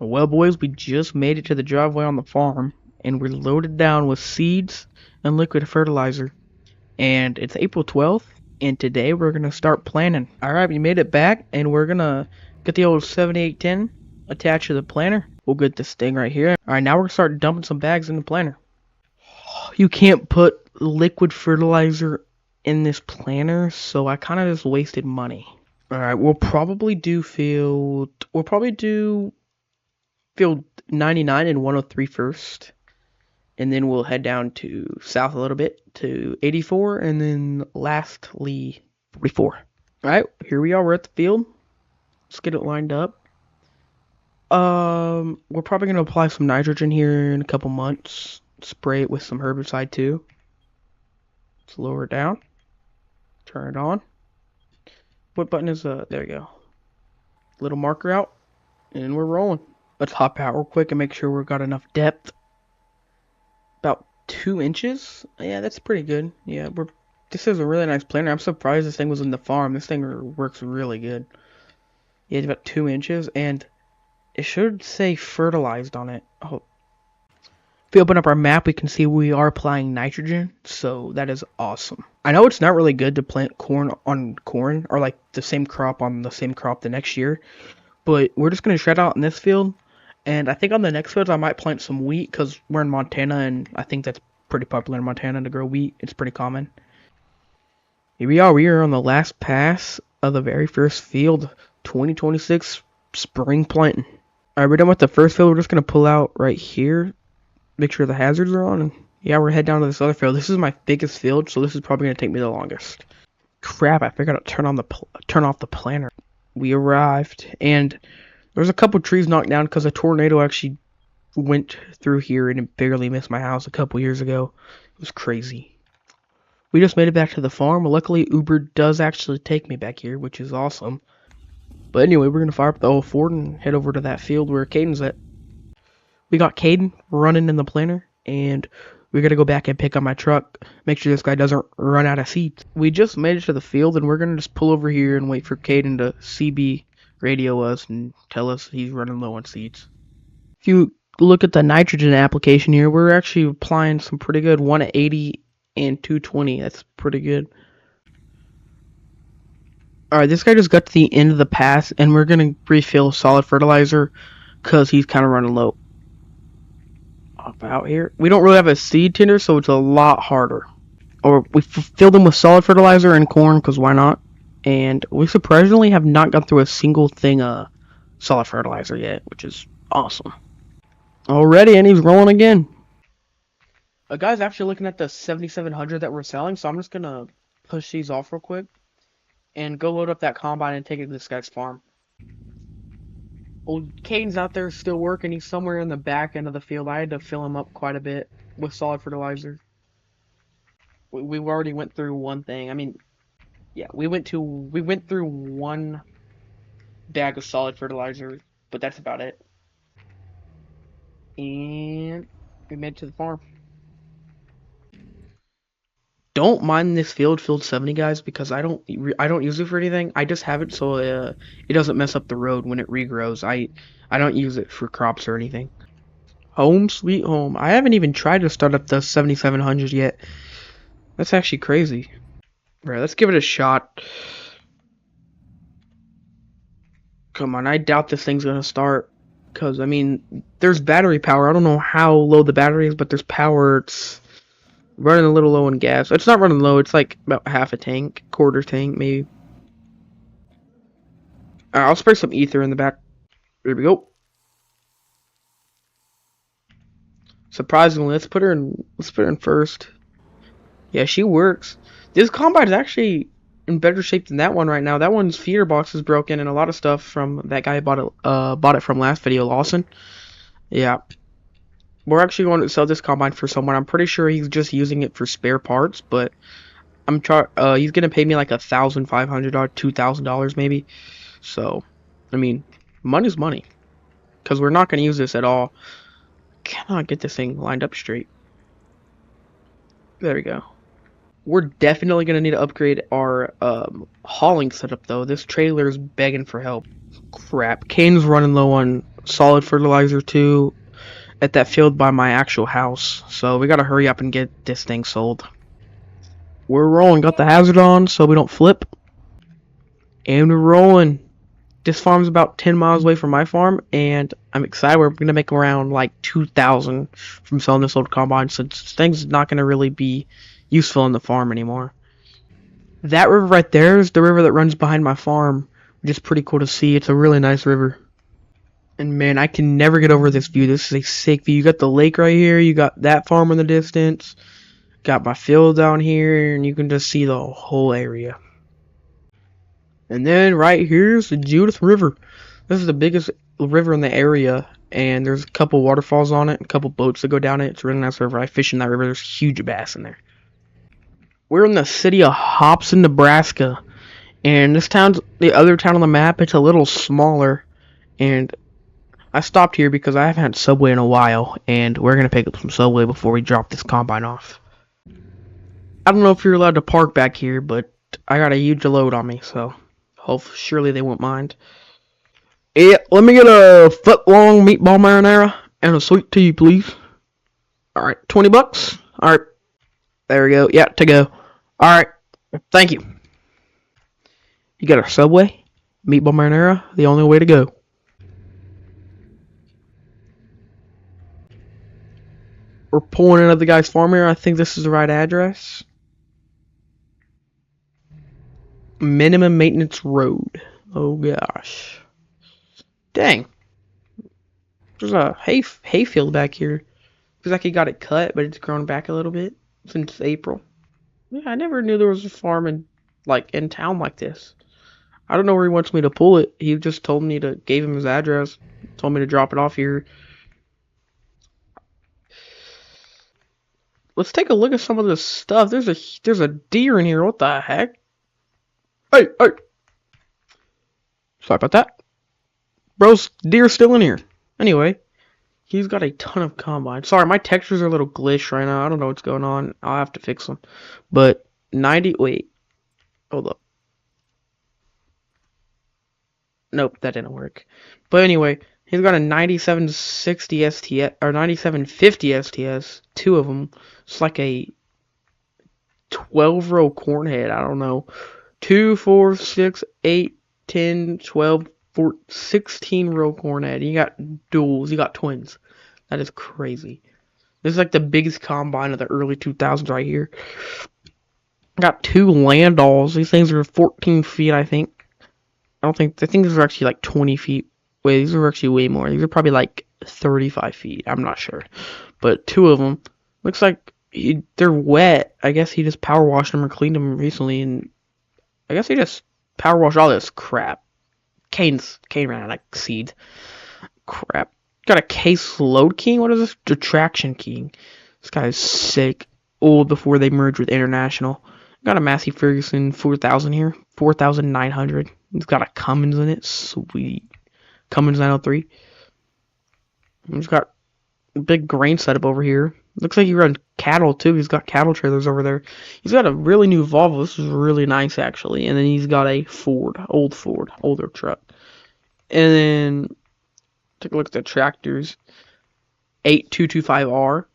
Well, boys, we just made it to the driveway on the farm, and we're loaded down with seeds and liquid fertilizer. And it's April 12th, and today we're gonna start planting. Alright, we made it back, and we're gonna get the old 7810 attached to the planter. We'll get this thing right here. Alright, now we're gonna start dumping some bags in the planter. You can't put liquid fertilizer in this planter, so I kind of just wasted money. Alright, we'll probably do field 99 and 103 first, and then we'll head down to south a little bit to 84, and then lastly 44. Alright, here we are, we're at the field. Let's get it lined up. We're probably going to apply some nitrogen here in a couple months. Spray it with some herbicide too. Let's lower it down. Turn it on. What button is there you go. Little marker out, and we're rolling. Let's hop out real quick and make sure we've got enough depth. About 2 inches. Yeah, that's pretty good. Yeah, this is a really nice planter. I'm surprised this thing was in the farm. This thing works really good. Yeah, it's about 2 inches, and it should say fertilized on it. Oh. If we open up our map, we can see we are applying nitrogen, so that is awesome. I know it's not really good to plant corn on corn, or like the same crop on the same crop the next year, but we're just going to shred out in this field, and I think on the next fields I might plant some wheat, because we're in Montana, and I think that's pretty popular in Montana to grow wheat. It's pretty common. Here we are on the last pass of the very first field, 2026 spring planting. Alright, we're done with the first field. We're just going to pull out right here. Make sure the hazards are on, and yeah, we're head down to this other field. This is my biggest field, so this is probably gonna take me the longest. Crap! I forgot to turn off the planter. We arrived, and there's a couple trees knocked down because a tornado actually went through here and it barely missed my house a couple years ago. It was crazy. We just made it back to the farm. Luckily, Uber does actually take me back here, which is awesome. But anyway, we're gonna fire up the old Ford and head over to that field where Caden's at. We got Caden running in the planter, and we gotta go back and pick up my truck, make sure this guy doesn't run out of seeds. We just made it to the field, and we're gonna just pull over here and wait for Caden to CB radio us and tell us he's running low on seeds. If you look at the nitrogen application here, we're actually applying some pretty good, 1 at 80 and 220. That's pretty good. Alright, this guy just got to the end of the pass, and we're gonna refill solid fertilizer because he's kind of running low. Out here, we don't really have a seed tender, so it's a lot harder. Or we filled them with solid fertilizer and corn, because why not? And we surprisingly have not gone through a single thing of solid fertilizer yet, which is awesome. Already, and he's rolling again. A guy's actually looking at the 7700 that we're selling, so I'm just gonna push these off real quick and go load up that combine and take it to this guy's farm. Old Caden's out there still working. He's somewhere in the back end of the field. I had to fill him up quite a bit with solid fertilizer. We already went through one thing. I mean, yeah, we went through one bag of solid fertilizer, but that's about it. And we made it to the farm. Don't mind this field 70, guys, because I don't use it for anything. I just have it so it doesn't mess up the road when it regrows. I don't use it for crops or anything. Home sweet home. I haven't even tried to start up the 7700 yet. That's actually crazy. Right, let's give it a shot. Come on, I doubt this thing's gonna start, because I mean, there's battery power. I don't know how low the battery is, but there's power. It's running a little low on gas. It's not running low. It's like about half a tank, quarter tank maybe. I'll spray some ether in the back. There we go. Surprisingly, let's put her in first. Yeah, she works. This combine is actually in better shape than that one right now. That one's feeder box is broken and a lot of stuff from that guy bought it from last video, Lawson. Yeah. We're actually going to sell this combine for someone. I'm pretty sure he's just using it for spare parts, but he's gonna pay me like $1,500, $2,000 maybe. So, I mean, money's money, because we're not gonna use this at all. Cannot get this thing lined up straight. There we go. We're definitely gonna need to upgrade our hauling setup though. This trailer is begging for help. Crap, Kane's running low on solid fertilizer too at that field by my actual house. So we gotta hurry up and get this thing sold. We're rolling. Got the hazard on so we don't flip. And we're rolling. This farm's about 10 miles away from my farm, and I'm excited. We're gonna make around like 2,000 from selling this old combine, since things not gonna really be useful in the farm anymore. That river right there is the river that runs behind my farm, which is pretty cool to see. It's a really nice river. And man, I can never get over this view. This is a sick view. You got the lake right here. You got that farm in the distance. Got my field down here, and you can just see the whole area. And then right here's the Judith River. This is the biggest river in the area, and there's a couple waterfalls on it, a couple boats that go down it. It's a really nice river. I fish in that river. There's huge bass in there. We're in the city of Hobson, Nebraska, and this town's the other town on the map. It's a little smaller, and I stopped here because I haven't had Subway in a while, and we're gonna pick up some Subway before we drop this combine off. I don't know if you're allowed to park back here, but I got a huge load on me, so surely they won't mind. Yeah, let me get a foot-long meatball marinara and a sweet tea, please. Alright, 20 bucks. Alright, there we go. Yeah, to go. Alright, thank you. You got a Subway? Meatball marinara, the only way to go. We're pulling in at the guy's farm here. I think this is the right address. Minimum maintenance road. Oh gosh. Dang. There's a hayfield back here. Looks like he got it cut, but it's grown back a little bit since April. Yeah, I never knew there was a farm in town like this. I don't know where he wants me to pull it. He just told me gave him his address. Told me to drop it off here. Let's take a look at some of this stuff. There's a deer in here. What the heck? Hey, hey. Sorry about that. Bro's deer's still in here. Anyway, he's got a ton of combine. Sorry, my textures are a little glitch right now. I don't know what's going on. I'll have to fix them. But 90, wait. Hold up. Nope, that didn't work. But anyway, he's got a 9760 STS, or 9750 STS. Two of them. It's like a 12-row corn head. I don't know. 2, 4, 6, 8, 10, 12, 14, 16-row corn head. You got duals. You got twins. That is crazy. This is like the biggest combine of the early 2000s right here. Got 2 Landalls. These things are 14 feet, I think. I think these are actually like 20 feet. Wait, these are actually way more. These are probably like 35 feet. I'm not sure. But 2 of them. Looks like they're wet. I guess he just power washed them or cleaned them recently, and I guess he just power washed all this crap. Cane ran out like seed. Crap. Got a case load key? What is this? Detraction key. This guy's sick. Old before they merged with International. Got a Massey Ferguson 4000 here. 4900. It's got a Cummins in it. Sweet. Cummins 903. He's got a big grain setup over here. Looks like he runs cattle too. He's got cattle trailers over there. He's got a really new Volvo. This is really nice actually. And then he's got a older truck. And then take a look at the tractors. 8225R,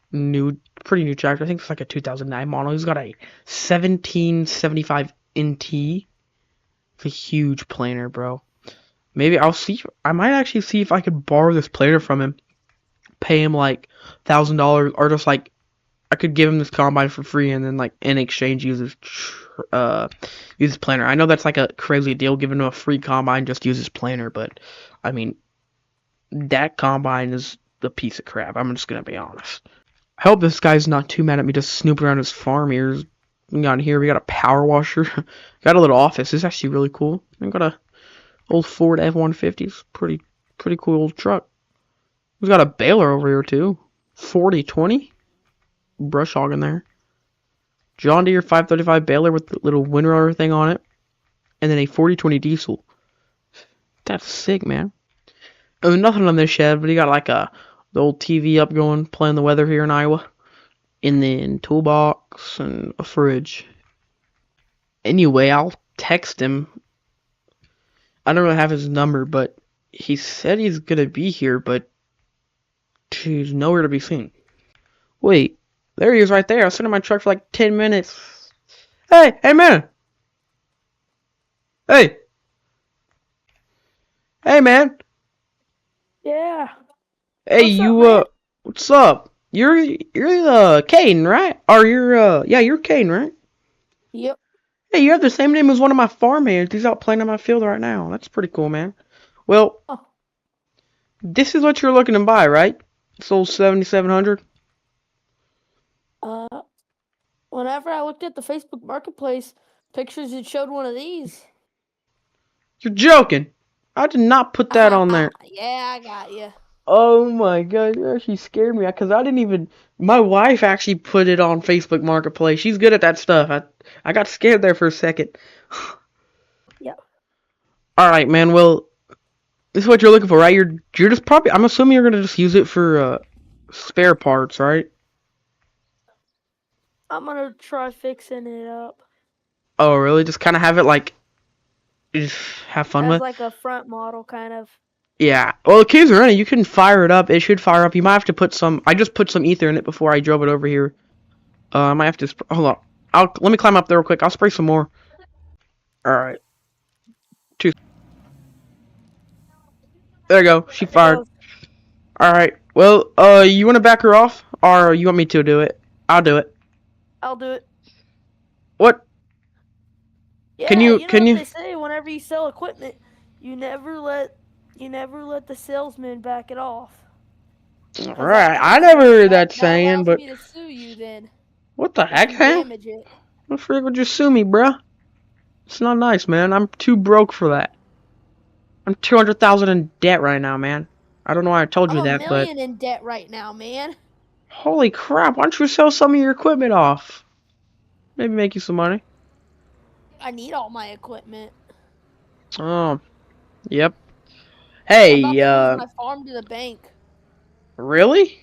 pretty new tractor. I think it's like a 2009 model. He's got a 1775 NT. It's a huge planer, bro. Maybe I might actually see if I could borrow this planer from him. Pay him like $1,000, or just like I could give him this combine for free, and then like in exchange use his planer. I know that's like a crazy deal, giving him a free combine, just use his planer, but I mean that combine is a piece of crap. I'm just gonna be honest. I hope this guy's not too mad at me just snooping around his farm here. We got here, we got a power washer, got a little office. This is actually really cool. We got a old Ford F-150. It's pretty cool old truck. We've got a baler over here too. 4020. Brush hog in there. John Deere 535 baler with the little windrower thing on it. And then a 4020 diesel. That's sick, man. There's nothing on this shed, but he got like the old TV up going, playing the weather here in Iowa. And then toolbox and a fridge. Anyway, I'll text him. I don't really have his number, but He said he's gonna be here, but he's nowhere to be seen. Wait, there he is right there. I was sitting in my truck for like 10 minutes. Hey man! Hey! Hey man! Yeah. Hey, What's up, man? what's up? You're Caden, right? Or yeah, you're Caden, right? Yep. Hey, you have the same name as one of my farm hands. He's out playing on my field right now. That's pretty cool, man. Well, Oh, this is what you're looking to buy, right? Sold 7,700. uh, whenever I looked at the Facebook Marketplace pictures, it showed one of these. You're joking. I did not put that on there. Yeah, I got you. Oh my god, you actually scared me because I didn't even. My wife actually put it on Facebook Marketplace. She's good at that stuff. I got scared there for a second. Yeah. All right, man. Well, this is what you're looking for, right? You're just probably. I'm assuming you're gonna just use it for spare parts, right? I'm gonna try fixing it up Oh, really? Just kind of have it like, just have fun as with. like a front model kind of. Yeah. Well, the keys are in it. You can fire it up. It should fire up. You might have to put some. I just put some ether in it before I drove it over here. I might have to. Hold on. Let me climb up there real quick. I'll spray some more. All right. Two. There you go. She There it fired. goes. All right. Well, you want to back her off, or you want me to do it? I'll do it. I'll do it. What? Can Yeah, you? you know Can what you? they say. Whenever you sell equipment, you never let the salesman back it off, All because right. I never heard that that saying, allows but me to sue you then what the if heck, you man? damage it. What freak would just sue me, bruh? It's not nice, man. I'm too broke for that. I'm 200,000 in debt right now, man. I don't know why I told I'm you a that, but million in debt right now, man. holy crap! Why don't you sell some of your equipment off? Maybe make you some money. I need all my equipment. Oh, yep. I'm about Hey, to lose my farm to the bank. really?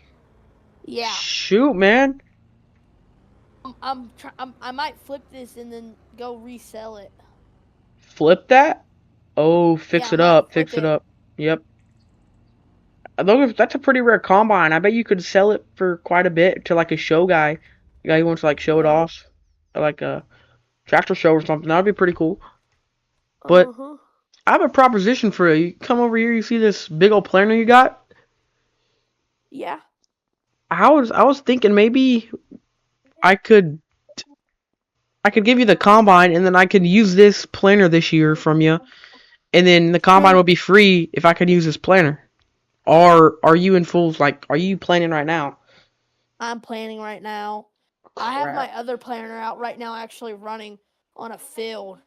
Yeah, Shoot, man. I might flip this and then go resell it. Flip that? Oh, Yeah, fix I it might up. flip Fix it it. up. Yep. Look, that's a pretty rare combine. I bet you could sell it for quite a bit to like a show guy. A guy who wants to like show it Yeah. off. Like a tractor show or something. That'd be pretty cool. But Uh-huh. I have a proposition for you. You come over here, you see this big old planter you got? Yeah. I was thinking maybe I could I could give you the combine and then I could use this planter this year from you. And then the combine Sure. would be free if I could use this planter. Or are you in full like are you planning right now? I'm planning right now. I have Crap. my other planner out right now actually running on a field.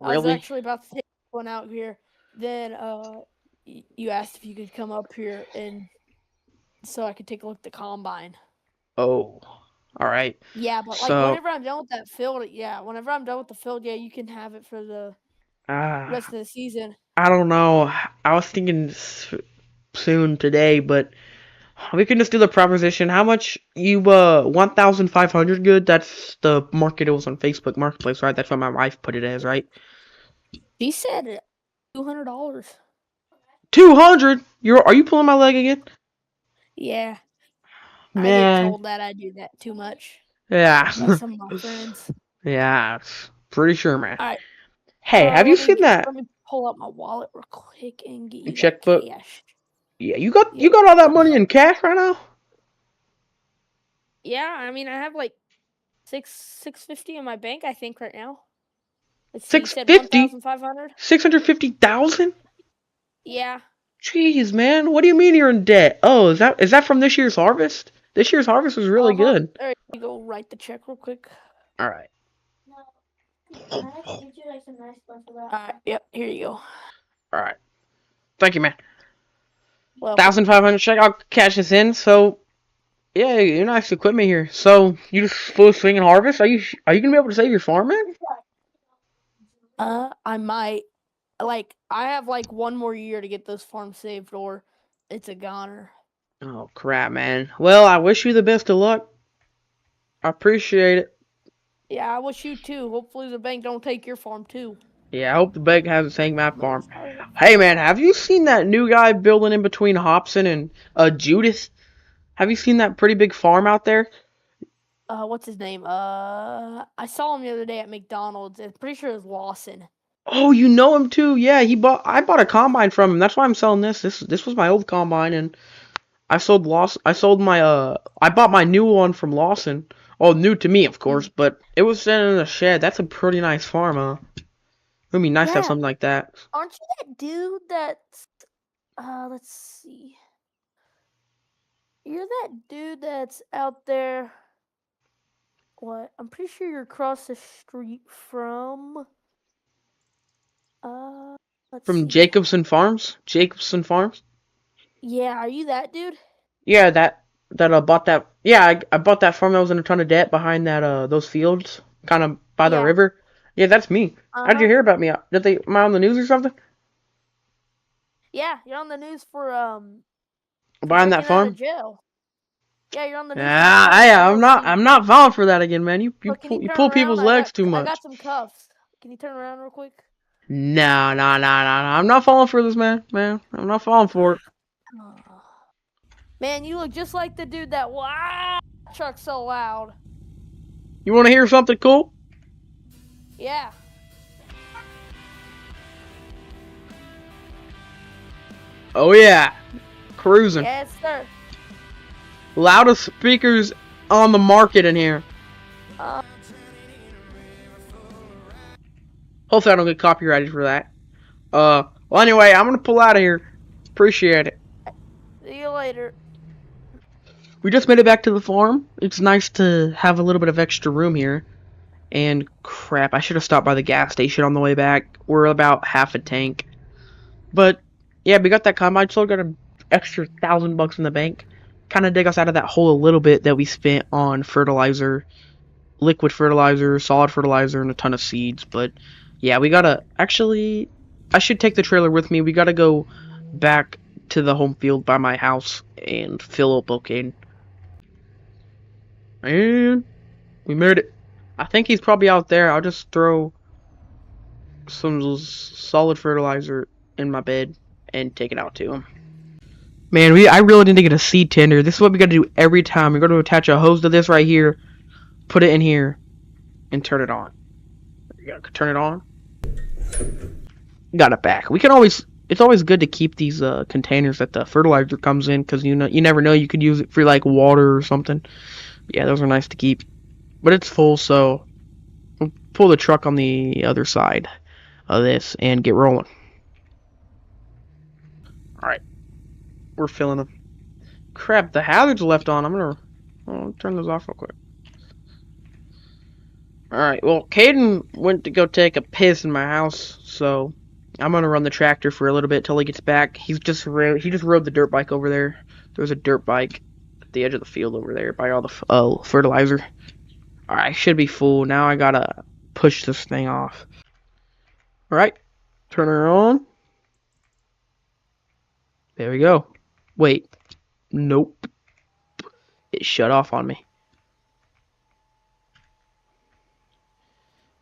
I was Really? actually about to take one out here. Then you asked if you could come up here and so I could take a look at the combine. Oh. Alright. Yeah, but like So whenever I'm done with that field, yeah, whenever I'm done with the field, yeah, you can have it for the uh rest of the season. I don't know. I was thinking soon today, but we can just do the proposition. How much you 1,500 good? That's the market it was on Facebook Marketplace, right? That's what my wife put it as, right? She said $200. 200? Are you pulling my leg again? Yeah, I get Man. told that I do that too much Yeah. by some of my friends. Yeah, pretty sure, man. All right, Hey, have you let me seen that let me pull out my wallet real quick and get you that checkbook? cash. Yeah, you Yep. got all that money in cash right now? Yeah, I mean I have like 650 in my bank, I think right now. Let's see, you said 650? 1,500. 650,000? Yeah. Jeez, man. What do you mean you're in debt? Oh, is that from this year's harvest? This year's harvest was really good. There you go. Write the check real quick. All right. All right. Yep. Here you go. All right. Thank you, man. Welcome. 1,500 check. I'll cash this in. So, yeah, you're nice equipment here. So, you just full swing and harvest? Are you gonna be able to save your farm, man? I might. Like, I have like one more year to get those farms saved, or it's a goner. Oh crap, man. Well, I wish you the best of luck. I appreciate it. Yeah, I wish you too. Hopefully the bank don't take your farm too. Yeah, I hope the bank has the same map I'm farm. excited. Hey man, have you seen that new guy building in between Hobson and Judith? Have you seen that pretty big farm out there? What's his name? I saw him the other day at McDonald's. I'm pretty sure it was Lawson. Oh, you know him too. Yeah, I bought a combine from him. That's why I'm selling this. This was my old combine and I sold my I bought my new one from Lawson. Oh, new to me, of course, Mm. but it was sitting in a shed. That's a pretty nice farm, huh? It'd be nice to have Yeah, something like that. aren't you that dude that's let's see. You're that dude that's out there. What? I'm pretty sure you're across the street from uh let's From see. Jacobson Farms? Jacobson Farms? Yeah, are you that dude? Yeah, that bought that. Yeah, I bought that farm that was in a ton of debt behind that those fields, kind of by the Yeah. river. Yeah, that's me. How'd you Uh-huh. hear about me? Did they am I on the news or something? Yeah, you're on the news for Buying that breaking out of farm? jail. Yeah, you're on the news for Ah, stealing real I'm seed. not falling for that again, man. Look, can you You turn pull around? people's legs too I much. got some cuffs. Can you turn around real quick? No, no, no, no, no. I'm not falling for this, man. Man, I'm not falling for it. Oh. Man, you look just like the dude that wow truck so loud. You want to hear something cool? Yeah. Oh yeah, cruising. Yes, sir. Loudest speakers on the market in here. Uh, Hopefully I don't get copyrighted for that. Well anyway, I'm gonna pull out of here. Appreciate it. see you later. We just made it back to the farm. It's nice to have a little bit of extra room here. And crap, I should have stopped by the gas station on the way back. We're about half a tank. But yeah, we got that combine. Still got an extra $1,000 in the bank. Kind of dig us out of that hole a little bit that we spent on fertilizer, liquid fertilizer, solid fertilizer, and a ton of seeds. But yeah, we gotta actually. I should take the trailer with me. We gotta go back to the home field by my house and fill up okay. And we made it. I think he's probably out there. I'll just throw some solid fertilizer in my bed and take it out to him. Man, I really need to get a seed tender. This is what we gotta do every time. We're gonna attach a hose to this right here, put it in here, and turn it on. You gotta turn it on. Got it back. We can always. It's always good to keep these containers that the fertilizer comes in because you never know, you could use it for like water or something. Yeah, those are nice to keep. But it's full, so we'll pull the truck on the other side of this and get rolling. Alright, we're filling them. Crap, the hazards left on. I'll turn those off real quick. Alright, well, Caden went to go take a piss in my house, so I'm gonna run the tractor for a little bit till he gets back. He just rode the dirt bike over there. There's a dirt bike at the edge of the field over there by all the fertilizer. Alright, should be full. Now I gotta push this thing off. Alright, turn her on. There we go. Wait. Nope. It shut off on me.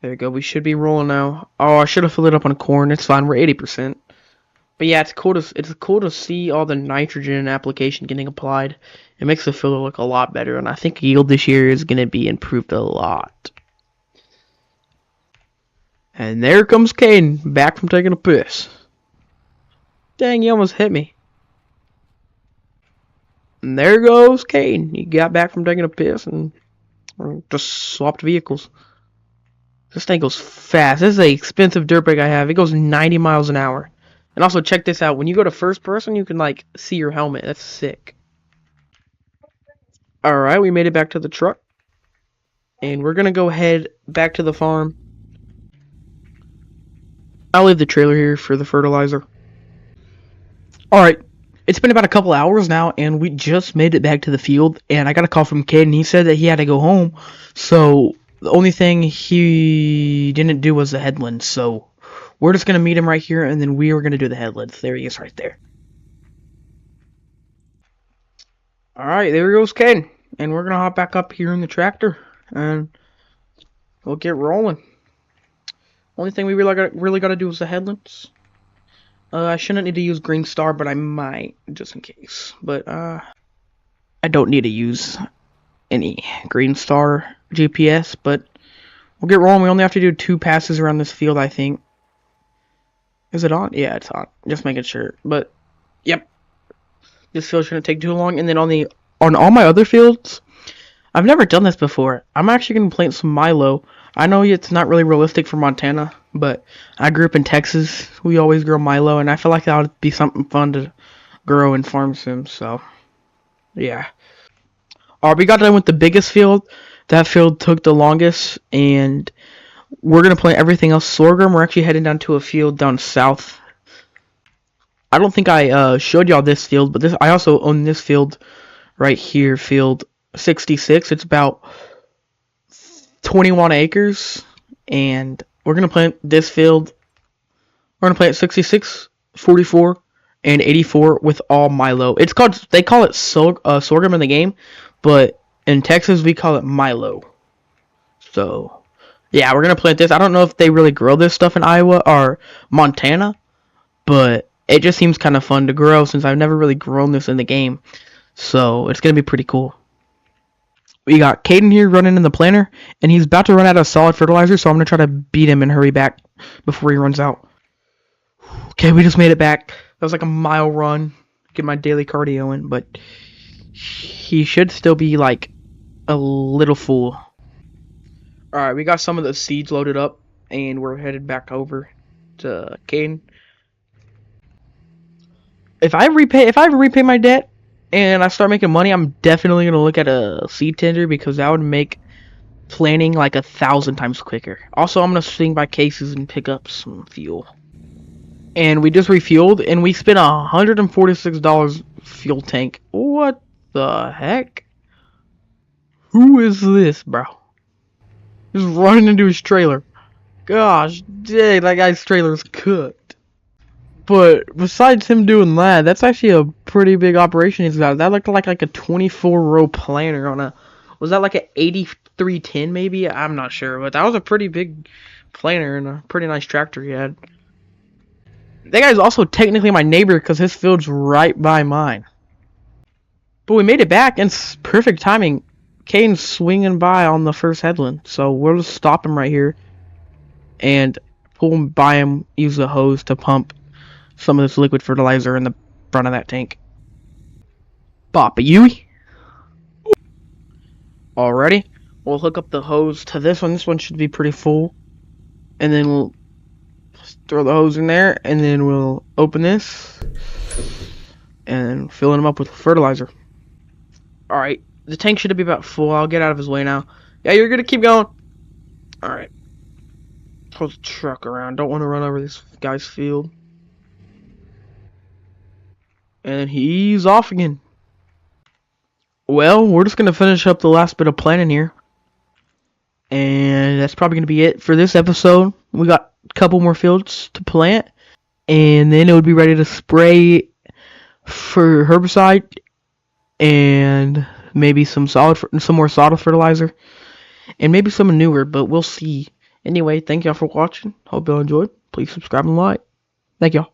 There we go. We should be rolling now. Oh, I should have filled it up on corn. It's fine. We're 80%. But yeah, it's cool to see all the nitrogen application getting applied. It makes the field look a lot better, and I think yield this year is gonna be improved a lot. And there comes Caden, back from taking a piss. Dang, he almost hit me. And there goes Caden. He got back from taking a piss and just swapped vehicles. This thing goes fast. This is an expensive dirt bike I have. It goes 90 miles an hour. And also check this out. When you go to first person, you can like see your helmet. That's sick. Alright, we made it back to the truck. And we're gonna go head back to the farm. I'll leave the trailer here for the fertilizer. Alright, it's been about a couple hours now, and we just made it back to the field, and I got a call from Kid, and he said that he had to go home, so the only thing he didn't do was the headlands, so we're just going to meet him right here, and then we are going to do the headlands. There he is right there. Alright, there goes Kid, and we're going to hop back up here in the tractor, and we'll get rolling. Only thing we really gotta do is the headlands. I shouldn't need to use Green Star, but I might, just in case. But, I don't need to use any Green Star GPS, but we'll get rolling. We only have to do 2 passes around this field, I think. Is it on? Yeah, it's on. Just making sure. But, yep. This field shouldn't take too long. And then on all my other fields, I've never done this before. I'm actually going to plant some Milo. I know it's not really realistic for Montana, but I grew up in Texas. We always grow Milo, and I feel like that would be something fun to grow in farm sims. So, yeah. Alright, we got done with the biggest field. That field took the longest, and we're going to plant everything else sorghum. We're actually heading down to a field down south. I don't think I showed y'all this field, but I also own this field right here, field 66. It's about 21 acres, and we're going to plant this field. We're going to plant 66, 44, and 84 with all Milo. They call it sorghum in the game, but in Texas we call it Milo. So, yeah, we're going to plant this. I don't know if they really grow this stuff in Iowa or Montana, but it just seems kind of fun to grow since I've never really grown this in the game. So, it's going to be pretty cool. We got Caden here running in the planter, and he's about to run out of solid fertilizer, so I'm going to try to beat him and hurry back before he runs out. Okay, we just made it back. That was like a mile run. Get my daily cardio in, but he should still be like a little full. Alright, we got some of the seeds loaded up, and we're headed back over to Caden. If I repay my debt and I start making money, I'm definitely gonna look at a seed tender because that would make planning like 1,000 times quicker. Also, I'm gonna swing by cases and pick up some fuel. And we just refueled, and we spent $146 fuel tank. What the heck? Who is this, bro? Just running into his trailer. Gosh, dang, that guy's trailer's cooked. But besides him doing that, that's actually a pretty big operation he's got. That looked like a 24-row planter on a... Was that like an 8310 maybe? I'm not sure, but that was a pretty big planter and a pretty nice tractor he had. That guy's also technically my neighbor because his field's right by mine. But we made it back, and it's perfect timing. Caden's swinging by on the first headland, so we'll just stop him right here and pull him by him, use the hose to pump some of this liquid fertilizer in the front of that tank. Bop a Yui. Alrighty, we'll hook up the hose to this one. This one should be pretty full, and then we'll throw the hose in there, and then we'll open this and fill him up with fertilizer. Alright, the tank should be about full. I'll get out of his way now. Yeah, you're gonna keep going. Alright. Pull the truck around. Don't want to run over this guy's field. And he's off again. Well, we're just gonna finish up the last bit of planning here. And that's probably gonna be it for this episode. We got a couple more fields to plant, and then it would be ready to spray for herbicide and maybe some more solid fertilizer and maybe some manure, but we'll see. Anyway, thank y'all for watching. Hope y'all enjoyed. Please subscribe and like. Thank y'all.